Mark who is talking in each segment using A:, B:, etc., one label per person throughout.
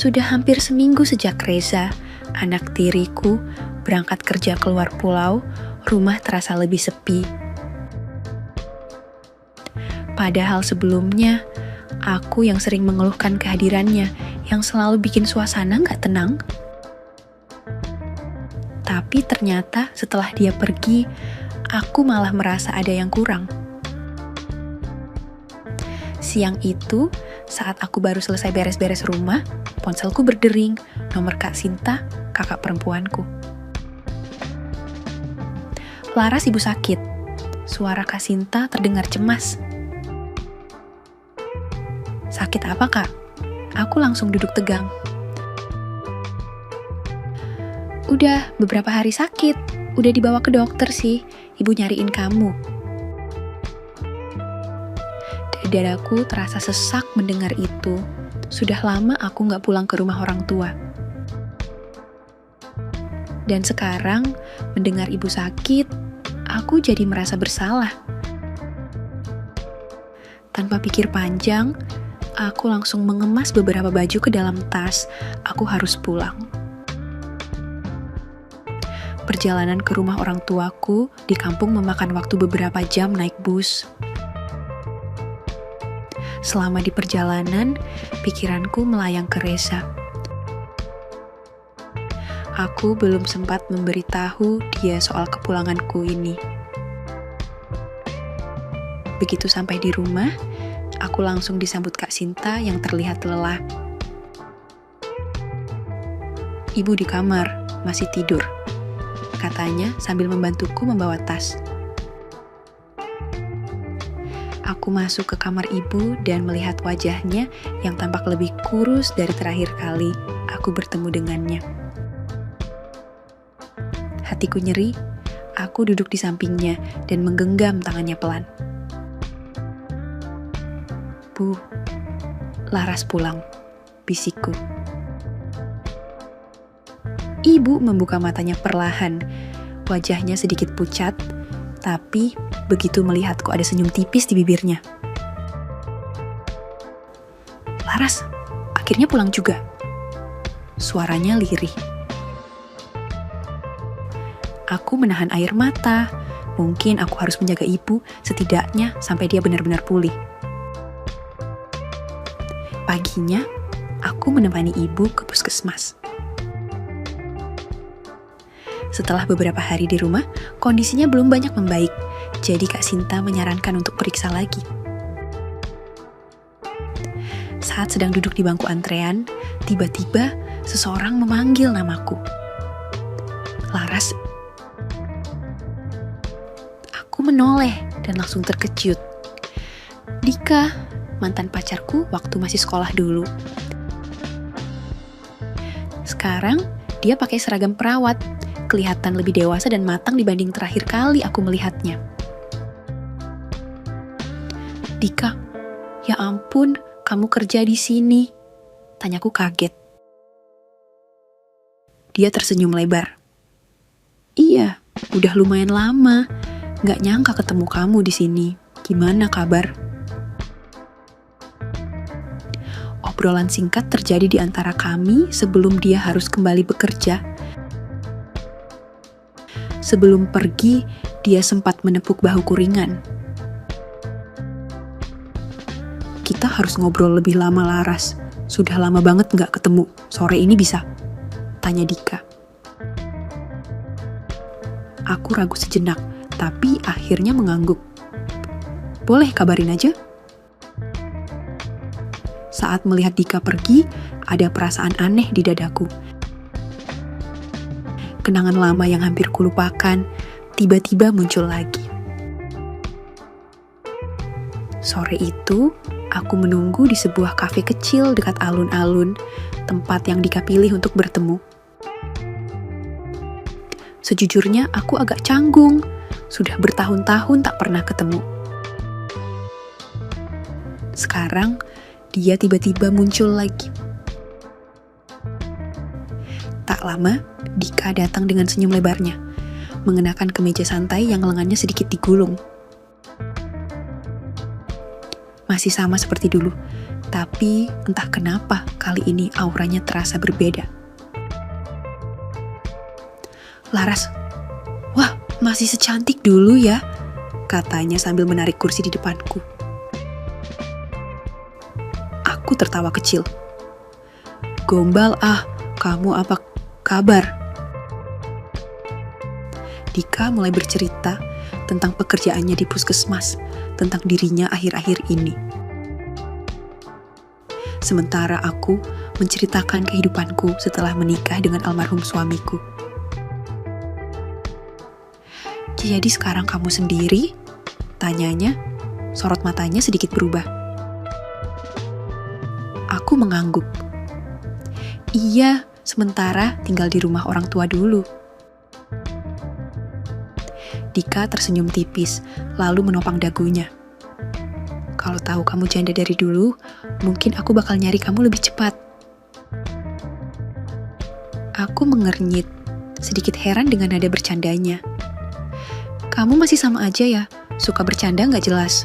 A: Sudah hampir seminggu sejak Reza, anak tiriku, berangkat kerja keluar pulau, rumah terasa lebih sepi. Padahal sebelumnya, aku yang sering mengeluhkan kehadirannya, yang selalu bikin suasana gak tenang. Tapi ternyata setelah dia pergi, aku malah merasa ada yang kurang. Siang itu, saat aku baru selesai beres-beres rumah, ponselku berdering, nomor Kak Sinta, kakak perempuanku. Laras ibu sakit. Suara Kak Sinta terdengar cemas. Sakit apa, Kak? Aku langsung duduk tegang. Udah beberapa hari sakit. Udah dibawa ke dokter sih. Ibu nyariin kamu. Dadaku terasa sesak mendengar itu. Sudah lama aku gak pulang ke rumah orang tua. Dan sekarang, mendengar ibu sakit, aku jadi merasa bersalah. Tanpa pikir panjang, aku langsung mengemas beberapa baju ke dalam tas. Aku harus pulang. Perjalanan ke rumah orang tuaku di kampung memakan waktu beberapa jam naik bus. Selama di perjalanan, pikiranku melayang ke Reza. Aku belum sempat memberitahu dia soal kepulanganku ini. Begitu sampai di rumah, aku langsung disambut Kak Sinta yang terlihat lelah. Ibu di kamar, masih tidur, katanya sambil membantuku membawa tas. Aku masuk ke kamar ibu dan melihat wajahnya yang tampak lebih kurus dari terakhir kali aku bertemu dengannya. Hatiku nyeri, aku duduk di sampingnya dan menggenggam tangannya pelan. Bu, Laras pulang, bisikku. Ibu membuka matanya perlahan, wajahnya sedikit pucat, tapi begitu melihatku ada senyum tipis di bibirnya. Laras, akhirnya pulang juga. Suaranya lirih. Aku menahan air mata. Mungkin aku harus menjaga ibu, setidaknya sampai dia benar-benar pulih. Paginya, aku menemani ibu ke puskesmas. Setelah beberapa hari di rumah, kondisinya belum banyak membaik. Jadi Kak Sinta menyarankan untuk periksa lagi. Saat sedang duduk di bangku antrean, tiba-tiba seseorang memanggil namaku. Laras. Aku menoleh dan langsung terkejut. Dika, mantan pacarku waktu masih sekolah dulu. Sekarang dia pakai seragam perawat, kelihatan lebih dewasa dan matang dibanding terakhir kali aku melihatnya. Dika, ya ampun, kamu kerja di sini, tanyaku kaget. Dia tersenyum lebar. Iya, udah lumayan lama, gak nyangka ketemu kamu di sini. Gimana kabar? Obrolan singkat terjadi di antara kami sebelum dia harus kembali bekerja. Sebelum pergi, dia sempat menepuk bahuku ringan. Kita harus ngobrol lebih lama, Laras. Sudah lama banget gak ketemu. Sore ini bisa? Tanya Dika. Aku ragu sejenak, tapi akhirnya mengangguk. Boleh kabarin aja? Saat melihat Dika pergi, ada perasaan aneh di dadaku. Kenangan lama yang hampir kulupakan, tiba-tiba muncul lagi. Sore itu, aku menunggu di sebuah kafe kecil dekat alun-alun, tempat yang Dika pilih untuk bertemu. Sejujurnya, aku agak canggung. Sudah bertahun-tahun tak pernah ketemu. Sekarang, dia tiba-tiba muncul lagi. Tak lama, Dika datang dengan senyum lebarnya, mengenakan kemeja santai yang lengannya sedikit digulung. Masih sama seperti dulu, Tapi entah kenapa kali ini auranya terasa berbeda. Laras, wah masih secantik dulu ya, katanya sambil menarik kursi di depanku. Aku tertawa kecil. Gombal kamu apa kabar? Dika mulai bercerita tentang pekerjaannya di puskesmas, tentang dirinya akhir-akhir ini. Sementara aku menceritakan kehidupanku setelah menikah dengan almarhum suamiku. Jadi sekarang kamu sendiri? Tanyanya, sorot matanya sedikit berubah. Aku mengangguk. Iya, sementara tinggal di rumah orang tua dulu. Dika tersenyum tipis, lalu menopang dagunya. Kalau tahu kamu janda dari dulu, mungkin aku bakal nyari kamu lebih cepat. Aku mengernyit, sedikit heran dengan nada bercandanya. Kamu masih sama aja ya, suka bercanda gak jelas.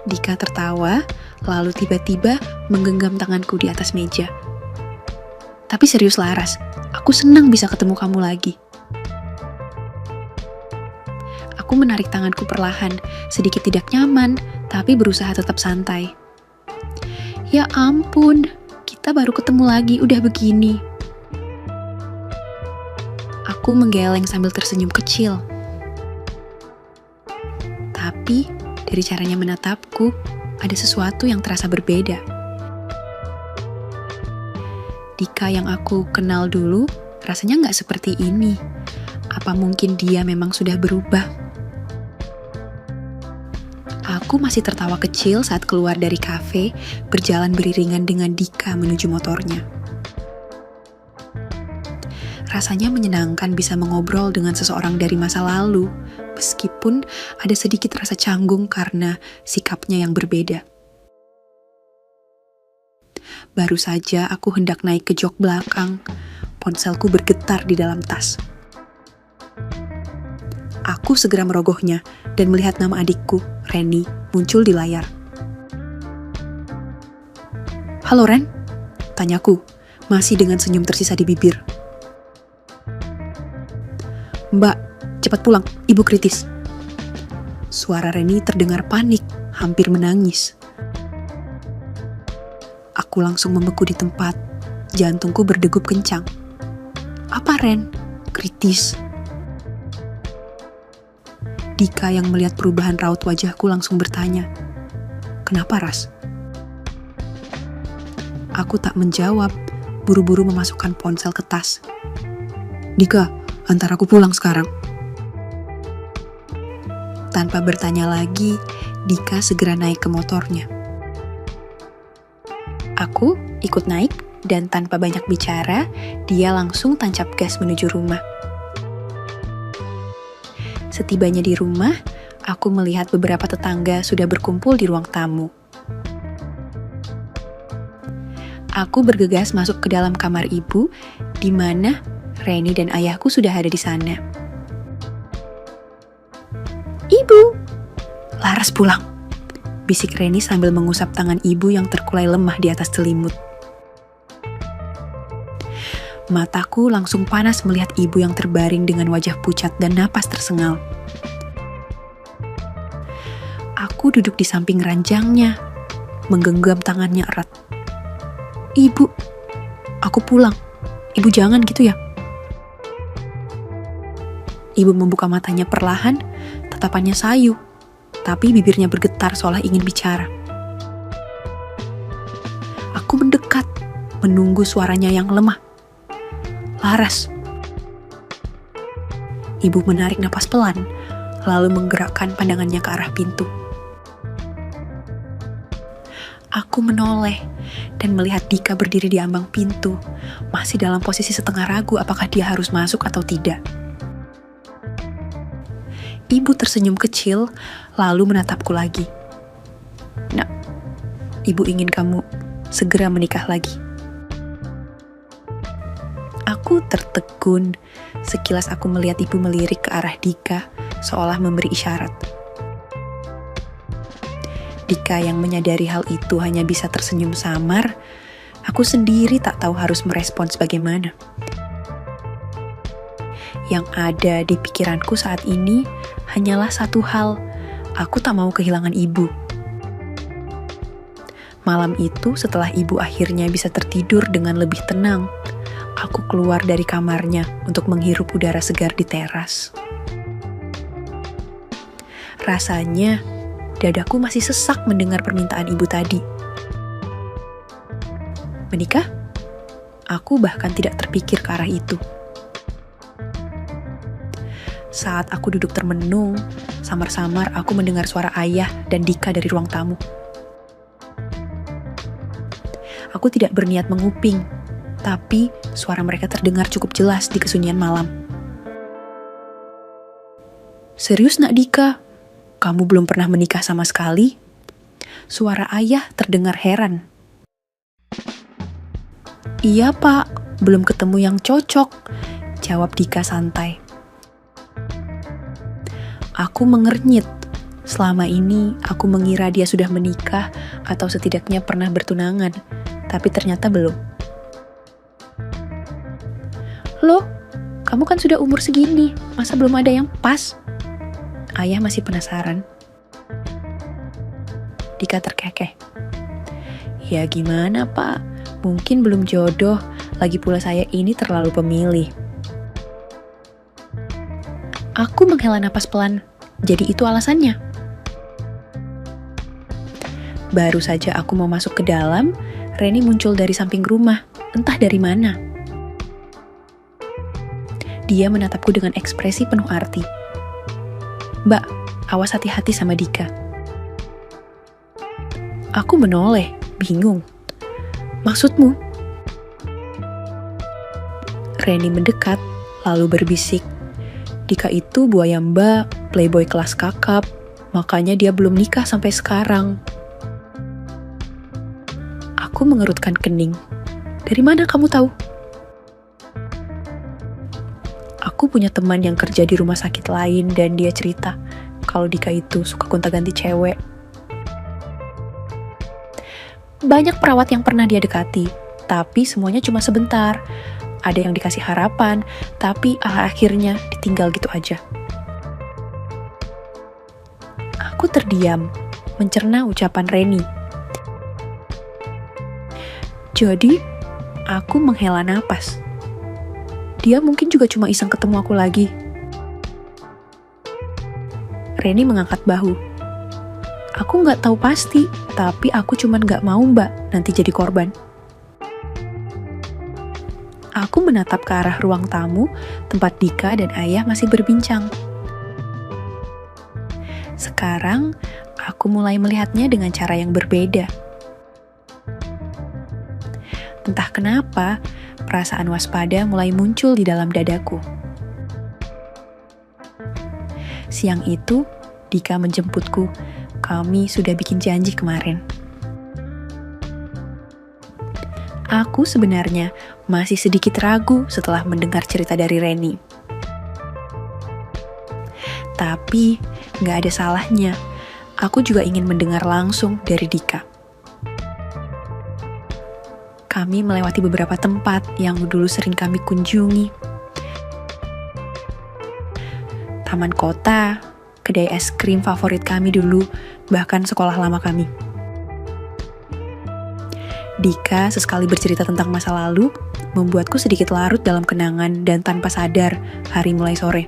A: Dika tertawa, lalu tiba-tiba menggenggam tanganku di atas meja. Tapi serius Laras, aku senang bisa ketemu kamu lagi. Aku menarik tanganku perlahan, sedikit tidak nyaman, tapi berusaha tetap santai. Ya ampun, kita baru ketemu lagi udah begini. Aku menggeleng sambil tersenyum kecil. Tapi, dari caranya menatapku, ada sesuatu yang terasa berbeda. Dika yang aku kenal dulu, rasanya gak seperti ini. Apa mungkin dia memang sudah berubah? Aku masih tertawa kecil saat keluar dari kafe, berjalan beriringan dengan Dika menuju motornya. Rasanya menyenangkan bisa mengobrol dengan seseorang dari masa lalu, meskipun ada sedikit rasa canggung karena sikapnya yang berbeda. Baru saja aku hendak naik ke jok belakang, ponselku bergetar di dalam tas. Aku segera merogohnya dan melihat nama adikku, Reni, muncul di layar. Halo Ren, tanyaku, masih dengan senyum tersisa di bibir. Mbak, cepat pulang, ibu kritis. Suara Reni terdengar panik, hampir menangis. Aku langsung membeku di tempat, jantungku berdegup kencang. Apa Ren? Kritis. Dika yang melihat perubahan raut wajahku langsung bertanya, kenapa Ras? Aku tak menjawab, buru-buru memasukkan ponsel ke tas. Dika, antar aku pulang sekarang. Tanpa bertanya lagi, Dika segera naik ke motornya. Aku ikut naik dan tanpa banyak bicara, dia langsung tancap gas menuju rumah. Setibanya di rumah, aku melihat beberapa tetangga sudah berkumpul di ruang tamu. Aku bergegas masuk ke dalam kamar ibu, di mana Reni dan ayahku sudah ada di sana. Ibu, Laras pulang, bisik Reni sambil mengusap tangan ibu yang terkulai lemah di atas selimut. Mataku langsung panas melihat ibu yang terbaring dengan wajah pucat dan napas tersengal. Aku duduk di samping ranjangnya, menggenggam tangannya erat. Ibu, aku pulang. Ibu jangan gitu ya. Ibu membuka matanya perlahan, tatapannya sayu, tapi bibirnya bergetar seolah ingin bicara. Aku mendekat, menunggu suaranya yang lemah. Laras. Ibu menarik napas pelan, lalu menggerakkan pandangannya ke arah pintu. Aku menoleh dan melihat Dika berdiri di ambang pintu, masih dalam posisi setengah ragu apakah dia harus masuk atau tidak. Ibu tersenyum kecil, lalu menatapku lagi. Nak, ibu ingin kamu segera menikah lagi. Aku tertegun, sekilas aku melihat ibu melirik ke arah Dika, seolah memberi isyarat. Dika yang menyadari hal itu hanya bisa tersenyum samar. Aku sendiri tak tahu harus merespons bagaimana. Yang ada di pikiranku saat ini hanyalah satu hal, aku tak mau kehilangan ibu. Malam itu setelah ibu akhirnya bisa tertidur dengan lebih tenang, aku keluar dari kamarnya untuk menghirup udara segar di teras. Rasanya, dadaku masih sesak mendengar permintaan ibu tadi. Menikah? Aku bahkan tidak terpikir ke arah itu. Saat aku duduk termenung, samar-samar aku mendengar suara ayah dan Dika dari ruang tamu. Aku tidak berniat menguping, tapi suara mereka terdengar cukup jelas di kesunyian malam. Serius nak Dika? Kamu belum pernah menikah sama sekali? Suara ayah terdengar heran. Iya pak, belum ketemu yang cocok, jawab Dika santai. Aku mengernyit. Selama ini aku mengira dia sudah menikah atau setidaknya pernah bertunangan, tapi ternyata belum. Loh, kamu kan sudah umur segini, masa belum ada yang pas? Ayah masih penasaran. Dika terkekeh. Ya gimana pak, mungkin belum jodoh, lagi pula saya ini terlalu pemilih. Aku menghela napas pelan, jadi itu alasannya. Baru saja aku mau masuk ke dalam, Reni muncul dari samping rumah, entah dari mana. Dia menatapku dengan ekspresi penuh arti. Mbak, awas hati-hati sama Dika. Aku menoleh, bingung. Maksudmu? Reni mendekat, lalu berbisik. Dika itu buaya mbak, playboy kelas kakap, makanya dia belum nikah sampai sekarang. Aku mengerutkan kening. Dari mana kamu tahu? Aku punya teman yang kerja di rumah sakit lain dan dia cerita kalau Dika itu suka gonta-ganti cewek. Banyak perawat yang pernah dia dekati, tapi semuanya cuma sebentar. Ada yang dikasih harapan, tapi akhirnya ditinggal gitu aja. Aku terdiam, mencerna ucapan Reni. Jadi, aku menghela napas. Dia mungkin juga cuma iseng ketemu aku lagi. Reni mengangkat bahu. Aku nggak tahu pasti, tapi aku cuman nggak mau mbak nanti jadi korban. Aku menatap ke arah ruang tamu, tempat Dika dan ayah masih berbincang. Sekarang, aku mulai melihatnya dengan cara yang berbeda. Entah kenapa, perasaan waspada mulai muncul di dalam dadaku. Siang itu, Dika menjemputku. Kami sudah bikin janji kemarin. Aku sebenarnya masih sedikit ragu setelah mendengar cerita dari Reni. Tapi, gak ada salahnya. Aku juga ingin mendengar langsung dari Dika. Kami melewati beberapa tempat yang dulu sering kami kunjungi. Taman kota, kedai es krim favorit kami dulu, bahkan sekolah lama kami. Dika sesekali bercerita tentang masa lalu, membuatku sedikit larut dalam kenangan dan tanpa sadar hari mulai sore.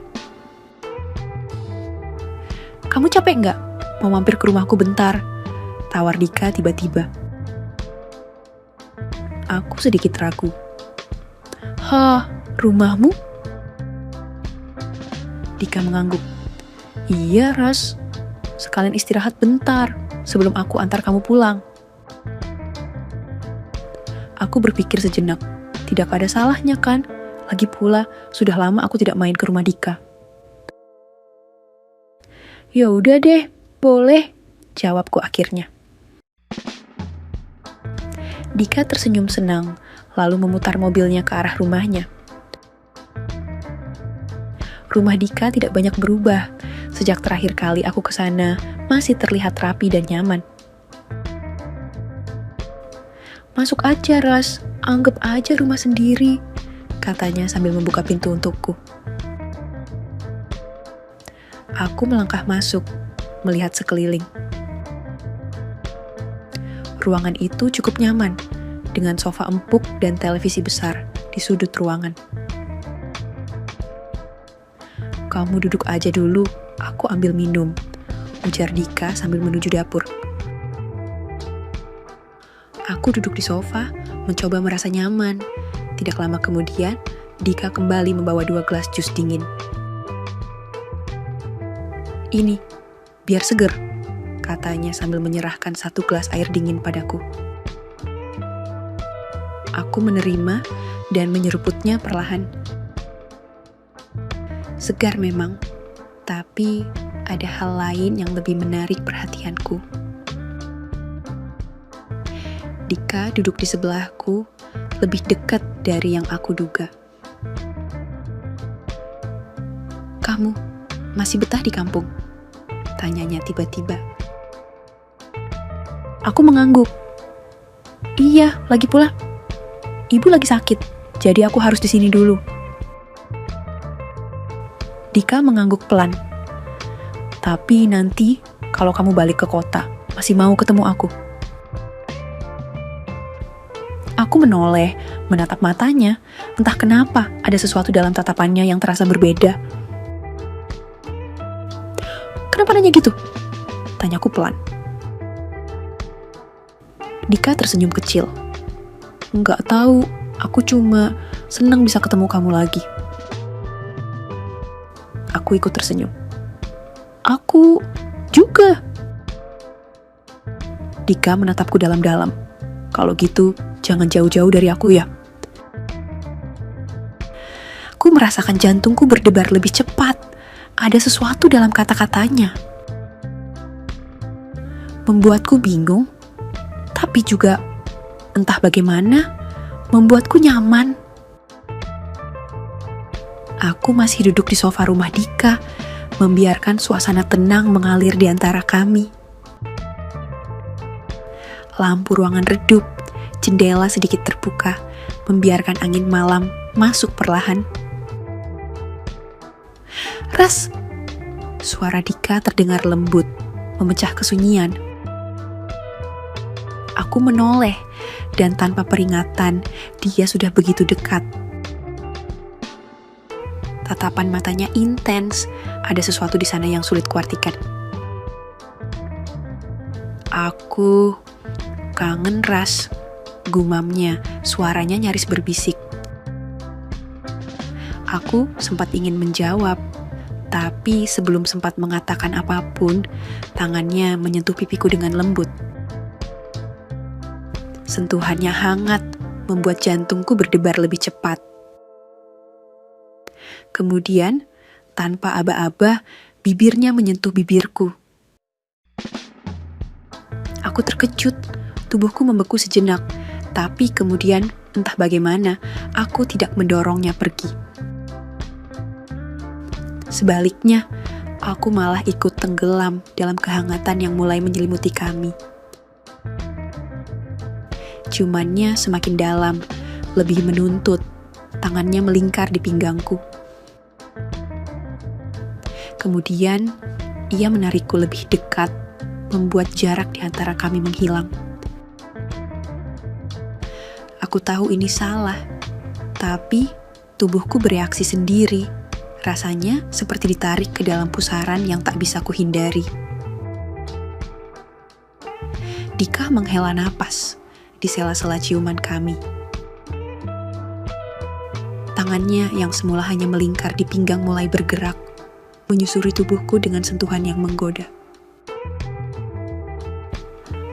A: Kamu capek nggak? Mau mampir ke rumahku bentar? Tawar Dika tiba-tiba. Aku sedikit ragu. Hah, rumahmu? Dika mengangguk. Iya, Ras. Sekalian istirahat bentar sebelum aku antar kamu pulang. Aku berpikir sejenak. Tidak ada salahnya kan? Lagi pula, sudah lama aku tidak main ke rumah Dika. Ya udah deh, boleh, jawabku akhirnya. Dika tersenyum senang, lalu memutar mobilnya ke arah rumahnya. Rumah Dika tidak banyak berubah. Sejak terakhir kali aku ke sana, masih terlihat rapi dan nyaman. Masuk aja, Ras. Anggap aja rumah sendiri, katanya sambil membuka pintu untukku. Aku melangkah masuk, melihat sekeliling. Ruangan itu cukup nyaman, dengan sofa empuk dan televisi besar di sudut ruangan. Kamu duduk aja dulu, aku ambil minum, ujar Dika sambil menuju dapur. Aku duduk di sofa, mencoba merasa nyaman. Tidak lama kemudian, Dika kembali membawa 2 gelas jus dingin. Ini, biar seger, katanya sambil menyerahkan 1 gelas air dingin padaku. Aku menerima dan menyeruputnya perlahan. Segar memang, tapi ada hal lain yang lebih menarik perhatianku. Dika duduk di sebelahku, lebih dekat dari yang aku duga. Kamu masih betah di kampung? Tanyanya tiba-tiba. Aku mengangguk. Iya, lagi pula ibu lagi sakit, jadi aku harus di sini dulu. Dika mengangguk pelan. Tapi nanti kalau kamu balik ke kota, masih mau ketemu aku? Aku menoleh, menatap matanya. Entah kenapa, ada sesuatu dalam tatapannya yang terasa berbeda. Kenapa nanya gitu? Tanyaku pelan. Dika tersenyum kecil. Nggak tahu, aku cuma senang bisa ketemu kamu lagi. Aku ikut tersenyum. Aku juga. Dika menatapku dalam-dalam. Kalau gitu, jangan jauh-jauh dari aku ya. Aku merasakan jantungku berdebar lebih cepat. Ada sesuatu dalam kata-katanya. Membuatku bingung, tapi juga entah bagaimana, membuatku nyaman. Aku masih duduk di sofa rumah Dika, membiarkan suasana tenang mengalir di antara kami. Lampu ruangan redup, jendela sedikit terbuka, membiarkan angin malam masuk perlahan. Ras, suara Dika terdengar lembut, memecah kesunyian. Aku menoleh, dan tanpa peringatan, dia sudah begitu dekat. Tatapan matanya intens, ada sesuatu di sana yang sulit kuartikan. Aku kangen, Ras, gumamnya, suaranya nyaris berbisik. Aku sempat ingin menjawab, tapi sebelum sempat mengatakan apapun, tangannya menyentuh pipiku dengan lembut. Sentuhannya hangat, membuat jantungku berdebar lebih cepat. Kemudian, tanpa aba-aba, bibirnya menyentuh bibirku. Aku terkejut, tubuhku membeku sejenak, tapi kemudian entah bagaimana, aku tidak mendorongnya pergi. Sebaliknya, aku malah ikut tenggelam dalam kehangatan yang mulai menyelimuti kami. Ciumannya semakin dalam, lebih menuntut, tangannya melingkar di pinggangku. Kemudian, ia menarikku lebih dekat, membuat jarak di antara kami menghilang. Aku tahu ini salah, tapi tubuhku bereaksi sendiri. Rasanya seperti ditarik ke dalam pusaran yang tak bisa kuhindari. Dika menghela napas di sela-sela ciuman kami. Tangannya yang semula hanya melingkar di pinggang mulai bergerak, menyusuri tubuhku dengan sentuhan yang menggoda.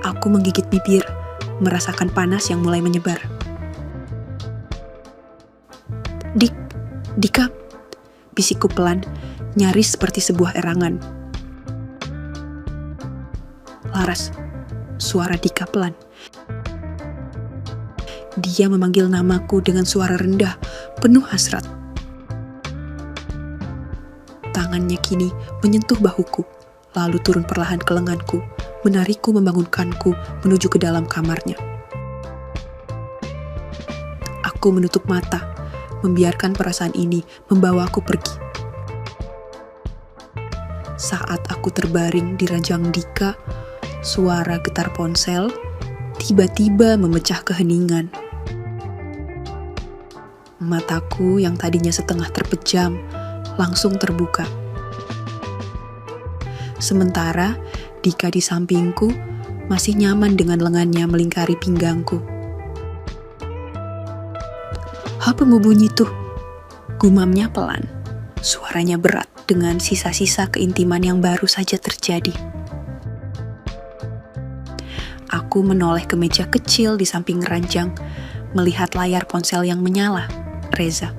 A: Aku menggigit bibir, merasakan panas yang mulai menyebar. Dika, bisikku pelan, nyaris seperti sebuah erangan. Laras, suara Dika pelan. Dia memanggil namaku dengan suara rendah, penuh hasrat. Tangannya kini menyentuh bahuku, lalu turun perlahan ke lenganku, menarikku membangunkanku menuju ke dalam kamarnya. Aku menutup mata, membiarkan perasaan ini membawaku pergi. Saat aku terbaring di ranjang Dika, suara getar ponsel tiba-tiba memecah keheningan. Mataku yang tadinya setengah terpejam langsung terbuka. Sementara Dika di sampingku masih nyaman dengan lengannya melingkari pinggangku. "Hapamu bunyi tuh?" Gumamnya pelan. Suaranya berat dengan sisa-sisa keintiman yang baru saja terjadi. Aku menoleh ke meja kecil di samping ranjang, melihat layar ponsel yang menyala. Reza.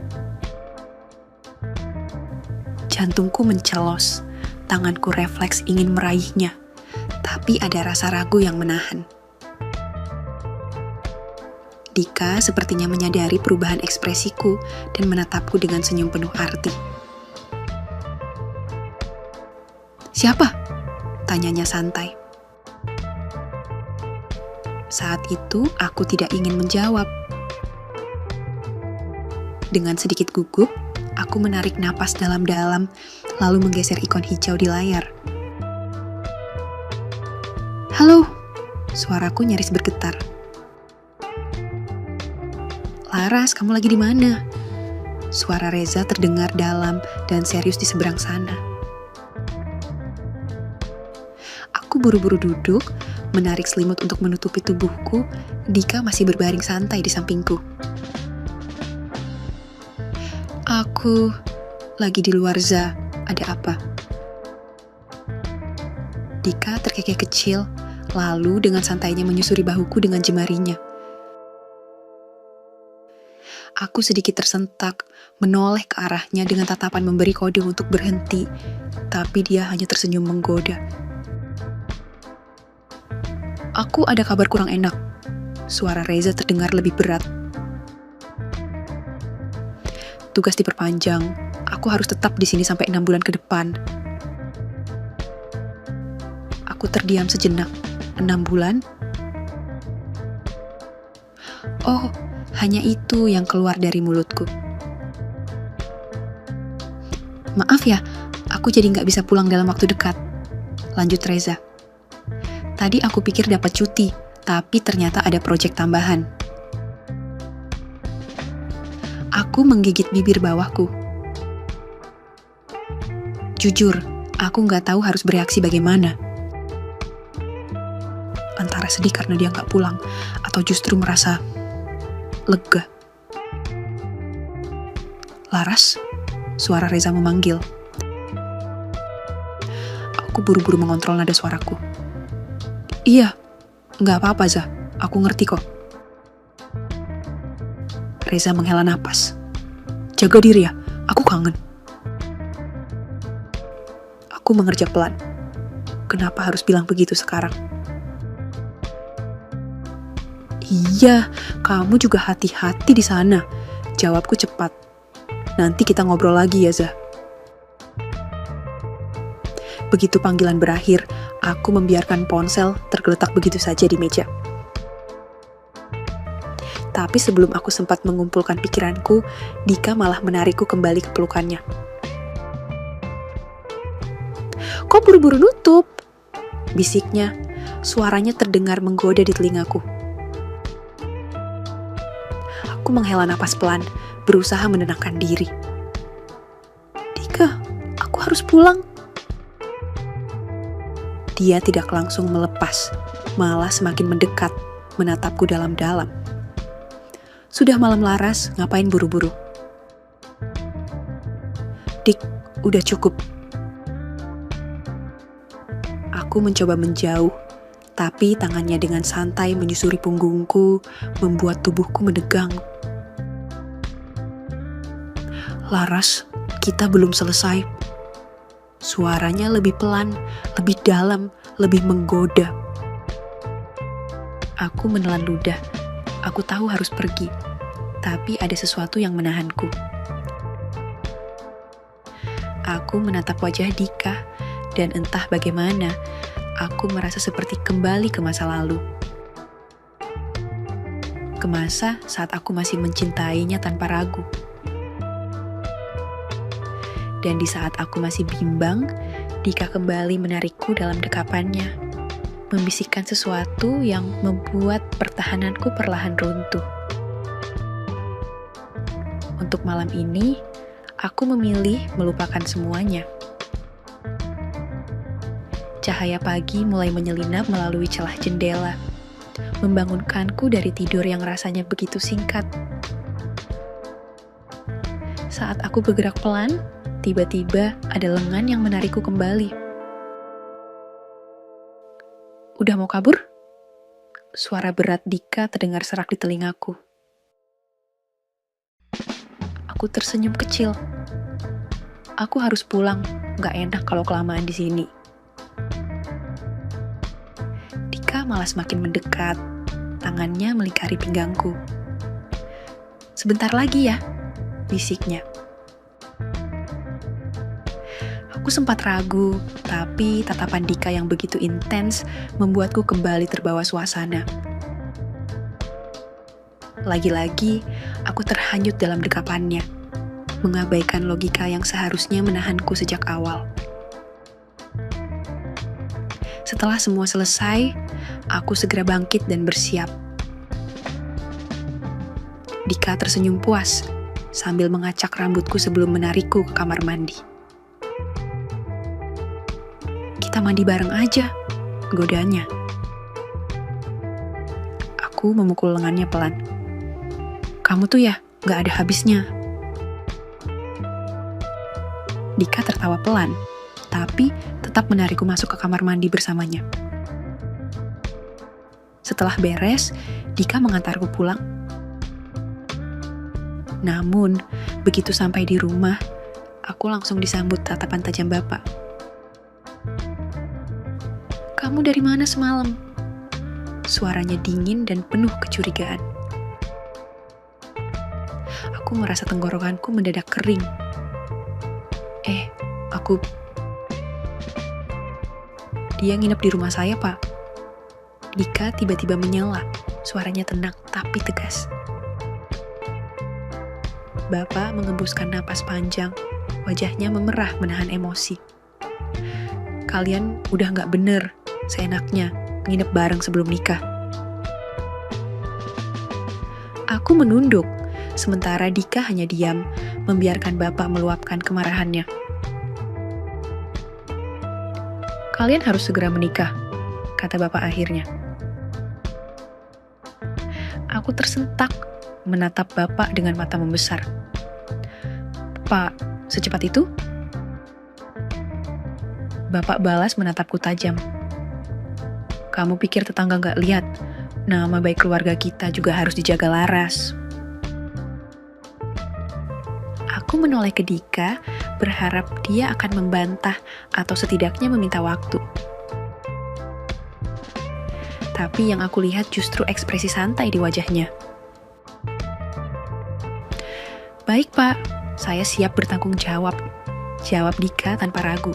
A: Jantungku mencelos, tanganku refleks ingin meraihnya, tapi ada rasa ragu yang menahan. Dika sepertinya menyadari perubahan ekspresiku dan menatapku dengan senyum penuh arti. "Siapa?" tanyanya santai. Saat itu aku tidak ingin menjawab. Dengan sedikit gugup, aku menarik napas dalam-dalam, lalu menggeser ikon hijau di layar. "Halo," suaraku nyaris bergetar. "Laras, kamu lagi di mana?" Suara Reza terdengar dalam dan serius di seberang sana. Aku buru-buru duduk, menarik selimut untuk menutupi tubuhku. Dika masih berbaring santai di sampingku. "Aku lagi di luar, Za. Ada apa?" Dika terkekeh kecil, lalu dengan santainya menyusuri bahuku dengan jemarinya. Aku sedikit tersentak, menoleh ke arahnya dengan tatapan memberi kode untuk berhenti, tapi dia hanya tersenyum menggoda. "Aku ada kabar kurang enak." Suara Reza terdengar lebih berat. "Tugas diperpanjang. Aku harus tetap di sini sampai 6 bulan ke depan." Aku terdiam sejenak. 6 bulan? Oh, hanya itu yang keluar dari mulutku. "Maaf ya, aku jadi nggak bisa pulang dalam waktu dekat," lanjut Reza. "Tadi aku pikir dapat cuti, tapi ternyata ada proyek tambahan." Aku menggigit bibir bawahku. Jujur, aku nggak tahu harus bereaksi bagaimana. Antara sedih karena dia nggak pulang, atau justru merasa lega. "Laras?" Suara Reza memanggil. Aku buru-buru mengontrol nada suaraku. "Iya, nggak apa-apa, Za. Aku ngerti kok." Reza menghela napas. "Jaga diri ya, aku kangen." Aku mengerja pelan. Kenapa harus bilang begitu sekarang? "Iya, kamu juga hati-hati di sana," jawabku cepat. "Nanti kita ngobrol lagi ya, Zah." Begitu panggilan berakhir, aku membiarkan ponsel tergeletak begitu saja di meja. Tapi sebelum aku sempat mengumpulkan pikiranku, Dika malah menarikku kembali ke pelukannya. "Kok buru-buru nutup?" bisiknya. Suaranya terdengar menggoda di telingaku. Aku menghela napas pelan, berusaha menenangkan diri. "Dika, aku harus pulang." Dia tidak langsung melepas, malah semakin mendekat, menatapku dalam-dalam. "Sudah malam, Laras, ngapain buru-buru?" "Dik, udah cukup." Aku mencoba menjauh, tapi tangannya dengan santai menyusuri punggungku, membuat tubuhku menegang. "Laras, kita belum selesai." Suaranya lebih pelan, lebih dalam, lebih menggoda. Aku menelan ludah. Aku tahu harus pergi, tapi ada sesuatu yang menahanku. Aku menatap wajah Dika, dan entah bagaimana, aku merasa seperti kembali ke masa lalu. ke masa saat aku masih mencintainya tanpa ragu. Dan di saat aku masih bimbang, Dika kembali menarikku dalam dekapannya, membisikkan sesuatu yang membuat pertahananku perlahan runtuh. Untuk malam ini, aku memilih melupakan semuanya. Cahaya pagi mulai menyelinap melalui celah jendela, membangunkanku dari tidur yang rasanya begitu singkat. Saat aku bergerak pelan, tiba-tiba ada lengan yang menarikku kembali. "Udah mau kabur?" Suara berat Dika terdengar serak di telingaku. Aku tersenyum kecil. Aku harus pulang, gak enak kalau kelamaan di sini. Dika malah semakin mendekat, tangannya melingkari pinggangku. "Sebentar lagi ya," bisiknya. Aku sempat ragu, tapi tatapan Dika yang begitu intens membuatku kembali terbawa suasana. Lagi-lagi, aku terhanyut dalam dekapannya, mengabaikan logika yang seharusnya menahanku sejak awal. Setelah semua selesai, aku segera bangkit dan bersiap. Dika tersenyum puas, sambil mengacak rambutku sebelum menarikku ke kamar mandi. "Kita mandi bareng aja," godanya. Aku memukul lengannya pelan. "Kamu tuh ya, gak ada habisnya." Dika tertawa pelan, tapi tetap menarikku masuk ke kamar mandi bersamanya. Setelah beres, Dika mengantarku pulang. Namun, begitu sampai di rumah, aku langsung disambut tatapan tajam bapak. "Kamu dari mana semalam?" Suaranya dingin dan penuh kecurigaan. Aku merasa tenggorokanku mendadak kering. Dia nginep di rumah saya, Pak." Dika tiba-tiba menyela, suaranya tenang tapi tegas. Bapak mengembuskan napas panjang, wajahnya memerah menahan emosi. "Kalian udah gak bener, seenaknya, nginep bareng sebelum nikah." Aku menunduk, sementara Dika hanya diam, membiarkan bapak meluapkan kemarahannya. "Kalian harus segera menikah," kata bapak akhirnya. Aku tersentak, menatap bapak dengan mata membesar. "Pak, secepat itu?" Bapak balas menatapku tajam. "Kamu pikir tetangga gak lihat? Nama baik keluarga kita juga harus dijaga laras." Aku menoleh ke Dika, berharap dia akan membantah atau setidaknya meminta waktu. Tapi yang aku lihat justru ekspresi santai di wajahnya. "Baik, Pak, saya siap bertanggung jawab," jawab Dika tanpa ragu.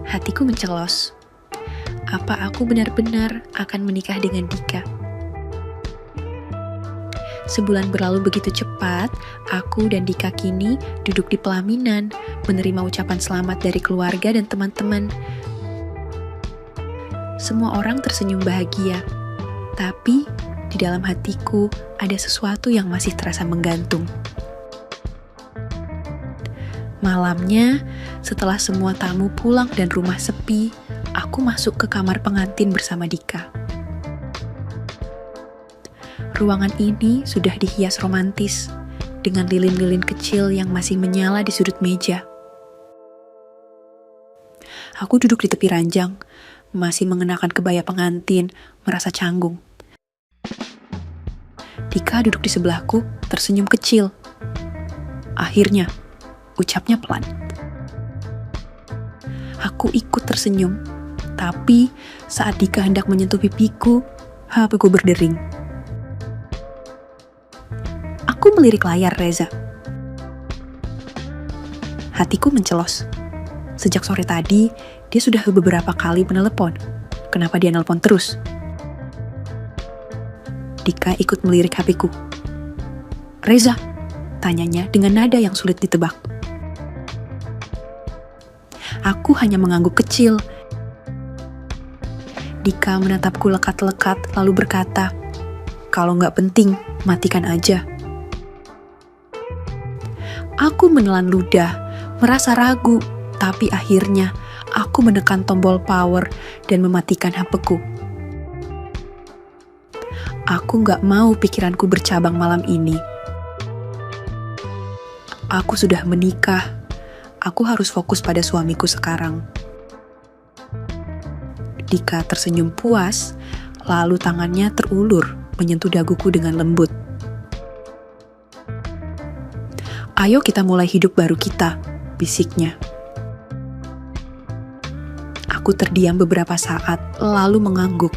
A: Hatiku mencelos. Apa aku benar-benar akan menikah dengan Dika? Sebulan berlalu begitu cepat, aku dan Dika kini duduk di pelaminan, menerima ucapan selamat dari keluarga dan teman-teman. Semua orang tersenyum bahagia, tapi di dalam hatiku ada sesuatu yang masih terasa menggantung. Malamnya, setelah semua tamu pulang dan rumah sepi, aku masuk ke kamar pengantin bersama Dika. Ruangan ini sudah dihias romantis, dengan lilin-lilin kecil yang masih menyala di sudut meja. Aku duduk di tepi ranjang, masih mengenakan kebaya pengantin, merasa canggung. Dika duduk di sebelahku, tersenyum kecil. Akhirnya, ucapnya pelan. Aku ikut tersenyum, tapi saat Dika hendak menyentuh pipiku, HP-ku berdering. Aku melirik layar Reza. Hatiku mencelos. Sejak sore tadi, dia sudah beberapa kali menelepon. Kenapa dia nelpon terus? Dika ikut melirik HP-ku. "Reza?" tanyanya dengan nada yang sulit ditebak. Aku hanya mengangguk kecil. Dika menatapku lekat-lekat lalu berkata, "Kalau nggak penting, matikan aja." Aku menelan ludah, merasa ragu, tapi akhirnya aku menekan tombol power dan mematikan HP-ku. Aku nggak mau pikiranku bercabang malam ini. Aku sudah menikah. Aku harus fokus pada suamiku sekarang. Dika tersenyum puas, lalu tangannya terulur menyentuh daguku dengan lembut. "Ayo kita mulai hidup baru kita," bisiknya. Aku terdiam beberapa saat, lalu mengangguk.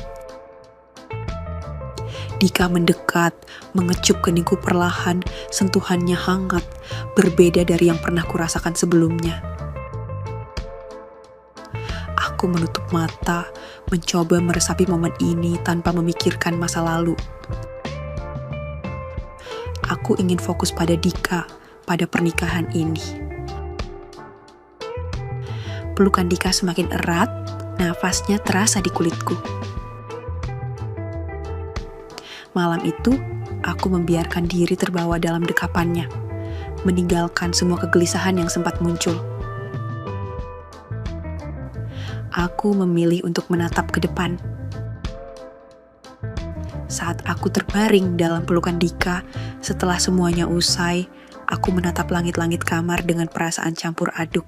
A: Dika mendekat, mengecup keningku perlahan, sentuhannya hangat, berbeda dari yang pernah kurasakan sebelumnya. Aku menutup mata, mencoba meresapi momen ini tanpa memikirkan masa lalu. Aku ingin fokus pada Dika, pada pernikahan ini. Pelukan Dika semakin erat, nafasnya terasa di kulitku. Malam itu, aku membiarkan diri terbawa dalam dekapannya, meninggalkan semua kegelisahan yang sempat muncul. Aku memilih untuk menatap ke depan. Saat aku terbaring dalam pelukan Dika, setelah semuanya usai, aku menatap langit-langit kamar dengan perasaan campur aduk.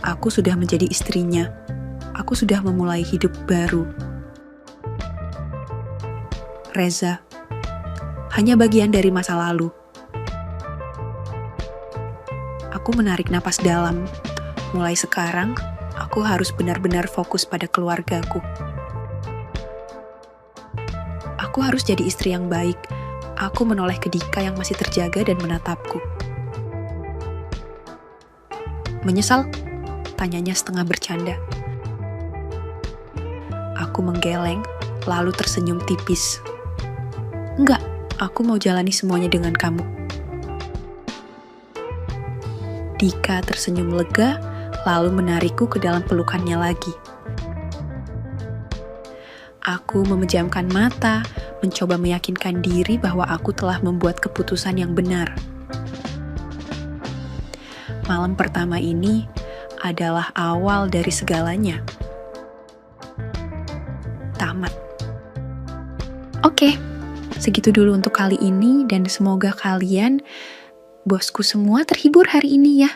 A: Aku sudah menjadi istrinya. Aku sudah memulai hidup baru. Reza hanya bagian dari masa lalu. Aku menarik napas dalam. Mulai sekarang, aku harus benar-benar fokus pada keluargaku. Aku harus jadi istri yang baik. Aku menoleh ke Dika yang masih terjaga dan menatapku. "Menyesal?" tanyanya setengah bercanda. Aku menggeleng, lalu tersenyum tipis. "Enggak, aku mau jalani semuanya dengan kamu." Dika tersenyum lega, lalu menarikku ke dalam pelukannya lagi. Aku memejamkan mata, mencoba meyakinkan diri bahwa aku telah membuat keputusan yang benar. Malam pertama ini adalah awal dari segalanya. Tamat. Oke. Segitu dulu untuk kali ini dan semoga kalian, bosku semua, terhibur hari ini ya.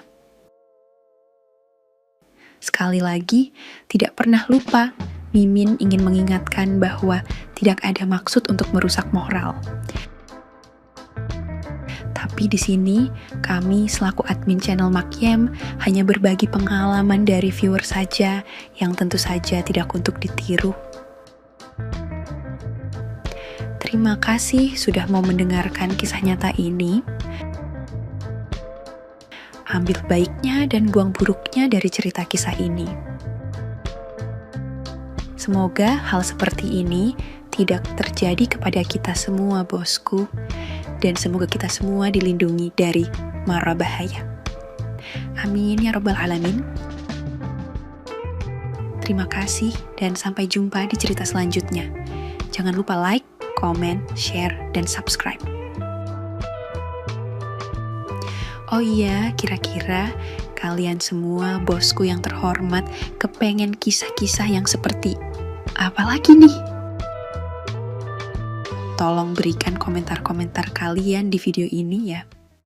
A: Sekali lagi, tidak pernah lupa, Mimin ingin mengingatkan bahwa tidak ada maksud untuk merusak moral. Tapi di sini, kami selaku admin channel Makyem hanya berbagi pengalaman dari viewer saja yang tentu saja tidak untuk ditiru. Terima kasih sudah mau mendengarkan kisah nyata ini. Ambil baiknya dan buang buruknya dari cerita kisah ini. Semoga hal seperti ini tidak terjadi kepada kita semua, bosku. Dan semoga kita semua dilindungi dari mara bahaya. Amin ya rabbal alamin. Terima kasih dan sampai jumpa di cerita selanjutnya. Jangan lupa like, komen, share, dan subscribe. Oh iya, kira-kira kalian semua, bosku yang terhormat, kepengen kisah-kisah yang seperti apa lagi nih? Tolong berikan komentar-komentar kalian di video ini ya.